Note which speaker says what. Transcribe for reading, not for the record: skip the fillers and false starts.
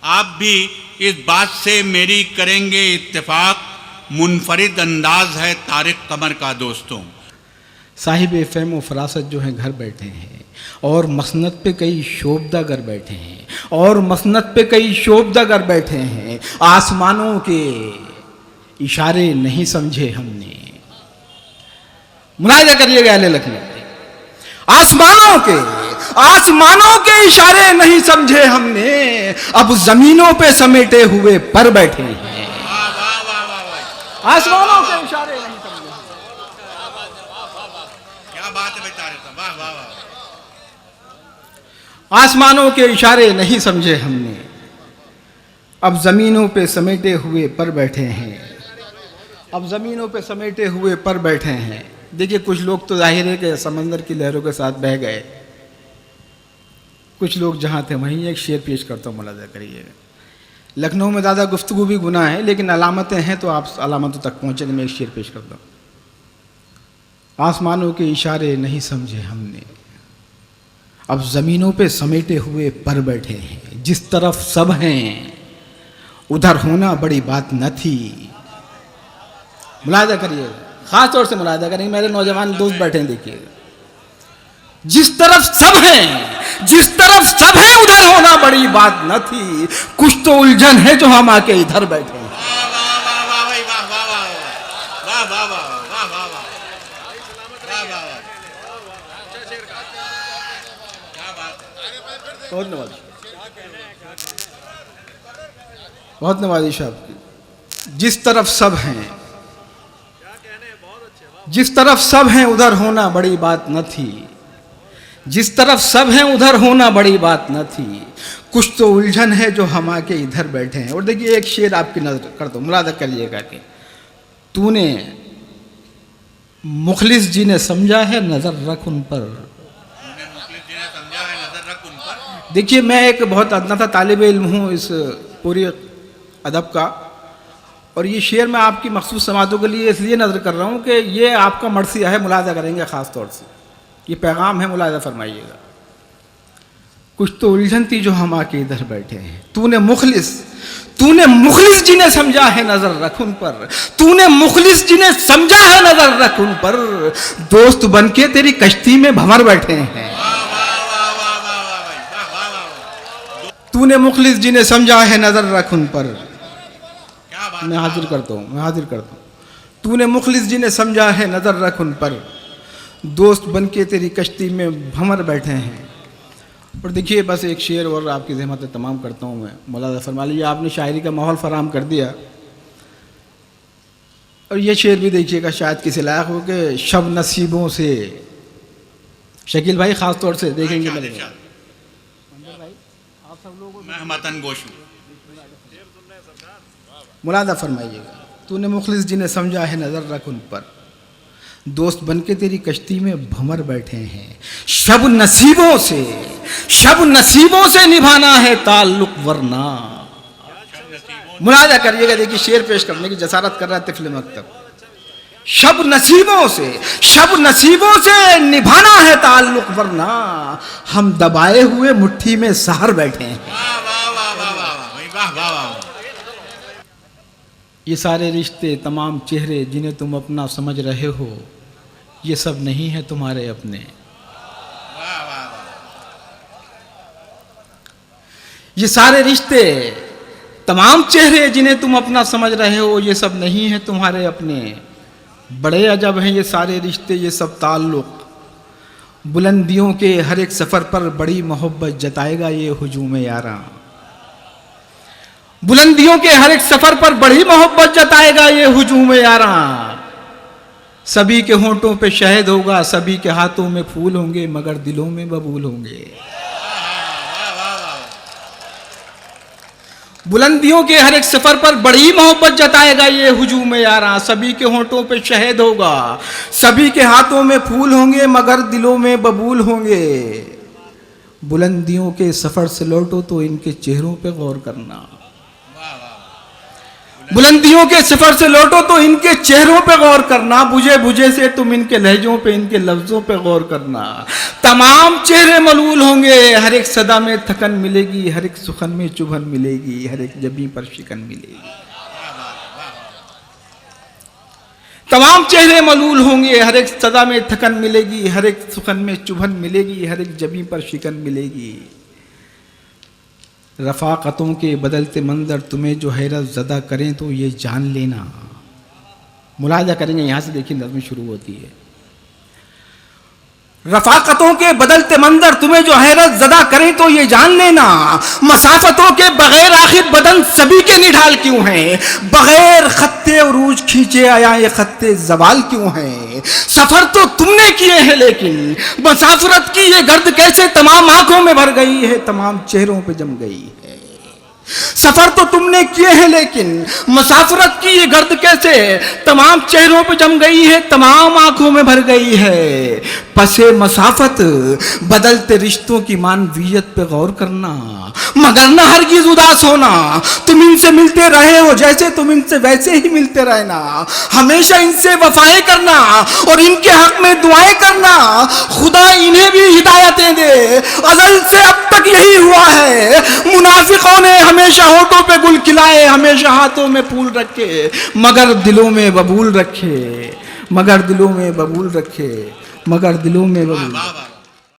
Speaker 1: आप भी इस बात से मेरी करेंगे इत्तेफाक, मुनफरिद अंदाज है तारिक कमर का दोस्तों।
Speaker 2: साहिब फ़हम व फरासत जो हैं घर बैठे हैं और मसनद पे कई शोबदागर बैठे हैं, और मसनद पे कई शोबदागर बैठे हैं। आसमानों के इशारे नहीं समझे हमने। मुलाहिजा करिएगा अहले लखनऊ, आसमानों के इशारे नहीं समझे हमने, अब जमीनों पे समेटे हुए पर बैठे हैं। आसमानों के इशारे नहीं समझे।
Speaker 1: क्या बात है बेचारे, वाह वाह वाह।
Speaker 2: आसमानों के इशारे नहीं समझे हमने, अब जमीनों पे समेटे हुए पर बैठे हैं। अब जमीनों पे समेटे हुए पर बैठे हैं। देखिए, कुछ लोग तो जाहिर है कि समंदर की लहरों के साथ बह गए, कुछ लोग जहाँ थे वहीं। एक शेर पेश करता हूँ, मुलाहिजा करिएगा। लखनऊ में ज़्यादा गुफ्तगू भी गुनाह है, लेकिन अलामतें हैं तो आप अलामतों तक पहुँचेंगे। मैं एक शेर पेश करता हूँ। आसमानों के इशारे नहीं समझे हमने, अब ज़मीनों पे समेटे हुए पर बैठे हैं। जिस तरफ सब हैं उधर होना बड़ी बात न थी। मुलाहिजा करिए, ख़ास तौर से मुलाहिजा करेंगे, मेरे नौजवान दोस्त बैठे हैं, देखिएगा। जिस तरफ सब हैं उधर होना बड़ी बात न थी। कुछ तो उलझन है जो हम आके इधर बैठे हैं। बहुत नवाजिश आपकी। जिस तरफ सब हैं उधर होना बड़ी बात न थी। जिस तरफ सब हैं उधर होना बड़ी बात न थी। कुछ तो उलझन है जो हम आके इधर बैठे हैं। और देखिए, एक शेर आपकी नजर कर दो, मुलाहिजा करिएगा कि तूने मुखलिस जी ने समझा है नजर रख उन पर। देखिए, मैं एक बहुत अदना सा तालिब इल्म हूँ इस पूरी अदब का, और ये शेर मैं आपकी मखसूस समातों के लिए इसलिए नज़र कर रहा हूँ कि ये आपका मर्सिया है। मुलाहिजा करेंगे ख़ास तौर से, ये पैगाम है, मुलाहिजा फरमाइएगा। कुछ तो उलझन थी जो हम आके इधर बैठे हैं। तूने मुखलिस जी ने समझा है नजर रख उन पर। तूने मुखलिस जी ने समझा है नजर रख उन पर। दोस्त बनके तेरी कश्ती में भंवर बैठे हैं। तूने मुखलिस जी ने समझा है नजर रख उन पर। मैं हाजिर करता हूँ। तूने मुखलिस जी ने समझा है नजर रख उन पर। दोस्त बनके तेरी कश्ती में भंवर बैठे हैं। और देखिए, बस एक शेर और आपकी ज़हमत तमाम करता हूँ मैं। मुलाहिजा फरमा लीजिए, आपने शायरी का माहौल फराहम कर दिया। और ये शेर भी देखिएगा, शायद किसी लायक हो कि शब नसीबों से। शकील भाई ख़ास तौर से देखेंगे मेरे भाई, आप सब लोगों
Speaker 1: मैं मतन गोश हूँ।
Speaker 2: मुलाहिजा फरमाइएगा। तूने मुखलिस जी ने समझा है नज़र रख उन पर। दोस्त बनके तेरी कश्ती में भंवर बैठे हैं। शब नसीबों से निभाना है ताल्लुक वरना। मुलाहिजा करिएगा, देखिए शेर पेश करने की जसारत कर रहा है तिफल मकतब। शब नसीबों से निभाना है ताल्लुक वरना, हम दबाए हुए मुट्ठी में सहर बैठे हैं। ये सारे रिश्ते, तमाम चेहरे जिन्हें तुम अपना समझ रहे हो, ये सब नहीं है तुम्हारे अपने। ये सारे रिश्ते, तमाम चेहरे जिन्हें तुम अपना समझ रहे हो, ये सब नहीं है तुम्हारे अपने। बड़े अजब हैं ये सारे रिश्ते, ये सब ताल्लुक। बुलंदियों के हर एक सफ़र पर बड़ी मोहब्बत जताएगा ये हुजूम यारा। बुलंदियों के हर एक सफ़र पर बड़ी मोहब्बत जताएगा ये हुजूम यारा। सभी के होंठों पे शहद होगा, सभी के हाथों में फूल होंगे, मगर दिलों में बबूल होंगे। बुलंदियों के हर एक सफर पर बड़ी मोहब्बत जताएगा ये हुजूम यारा। सभी के होंठों पे शहद होगा, सभी के हाथों में फूल होंगे, मगर दिलों में बबूल होंगे। बुलंदियों के सफर से लौटो तो इनके चेहरों पे गौर करना। बुलंदियों के सफर से लौटो तो इनके चेहरों पे गौर करना, बुझे बुझे से तुम इनके लहजों पे, इनके लफ्जों पे गौर करना। तमाम चेहरे मलूल होंगे, हर एक सदा में थकन मिलेगी, हर एक सुखन में चुभन मिलेगी, हर एक जबी पर शिकन मिलेगी। तमाम चेहरे मलूल होंगे, हर एक सदा में थकन मिलेगी, हर एक सुखन में चुभन मिलेगी, हर एक जबी पर शिकन मिलेगी। रफाकतों के बदलते मंजर तुम्हें जो हैरत ज़दा करें तो ये जान लेना। मुलाजा करेंगे, यहाँ से देखिए नज़्म शुरू होती है। रफाकतों के बदलते मंजर तुम्हें जो हैरत ज़दा करें तो ये जान लेना, मसाफतों के बगैर आखिर बदन सभी के निढाल क्यों हैं, बगैर खत्ते उरूज खींचे आया ये खत्ते जवाल क्यों हैं। सफर तो तुमने किए हैं लेकिन मसाफरत की ये गर्द कैसे तमाम आंखों में भर गई है, तमाम चेहरों पे जम गई है। सफर तो तुमने किए हैं लेकिन मुसाफरत की ये गर्द कैसे तमाम चेहरों पे जम गई है, तमाम आंखों में भर गई है। पसे मसाफत बदलते रिश्तों की मानवीयत पे गौर करना, मगर न हरगिज उदास होना। तुम इनसे मिलते रहे हो जैसे तुम इनसे वैसे ही मिलते रहना, हमेशा इनसे वफाएं करना और इनके हक में दुआएं करना। खुदा इन्हें भी हिदायतें दे, अज़ल से अब तक यही हुआ है। मुनाफिकों ने हमेशा होठों पे गुल खिलाए, हमेशा हाथों में फूल रखे, मगर दिलों में बबूल रखे, मगर दिलों में बबूल रखे, मगर दिलों में बबूल।